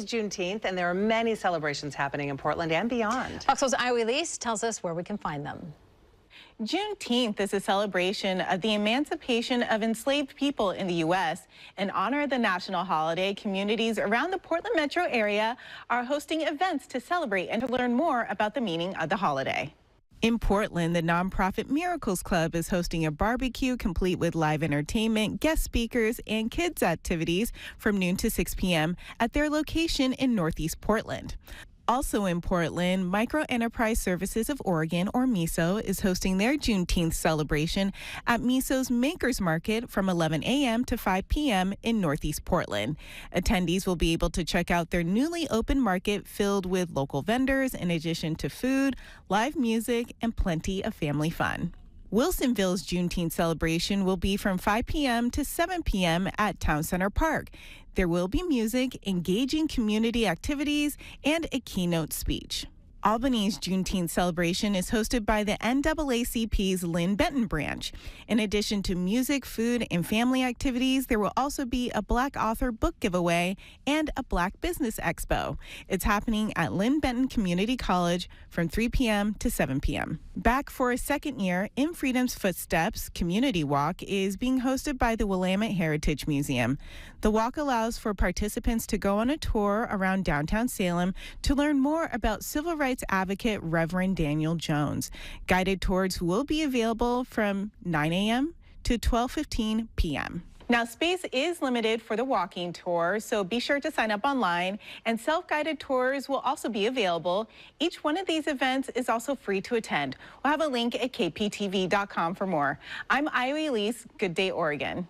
is Juneteenth, and there are many celebrations happening in Portland and beyond. Fox News' Iowa Elise tells us where we can find them. Juneteenth is a celebration of the emancipation of enslaved people in the U.S. In honor of the national holiday, communities around the Portland metro area are hosting events to celebrate and to learn more about the meaning of the holiday. In Portland, the nonprofit Miracles Club is hosting a barbecue complete with live entertainment, guest speakers, and kids' activities from noon to 6 p.m. at their location in Northeast Portland. Also in Portland, Micro Enterprise Services of Oregon, or MISO, is hosting their Juneteenth celebration at MISO's Makers Market from 11 a.m. to 5 p.m. in Northeast Portland. Attendees will be able to check out their newly opened market filled with local vendors in addition to food, live music, and plenty of family fun. Wilsonville's Juneteenth celebration will be from 5 p.m. to 7 p.m. at Town Center Park. There will be music, engaging community activities, and a keynote speech. Albany's Juneteenth celebration is hosted by the NAACP's Lynn Benton branch. In addition to music, food, and family activities, there will also be a Black author book giveaway and a Black business expo. It's happening at Lynn Benton Community College from 3 p.m. to 7 p.m. Back for a second year, In Freedom's Footsteps Community Walk is being hosted by the Willamette Heritage Museum. The walk allows for participants to go on a tour around downtown Salem to learn more about civil rights advocate Reverend Daniel Jones. Guided tours will be available from 9 a.m. to 12:15 p.m. Now, space is limited for the walking tour, so be sure to sign up online, and self-guided tours will also be available. Each one of these events is also free to attend. We'll have a link at kptv.com for more. I'm Iowa Elise. Good day, Oregon.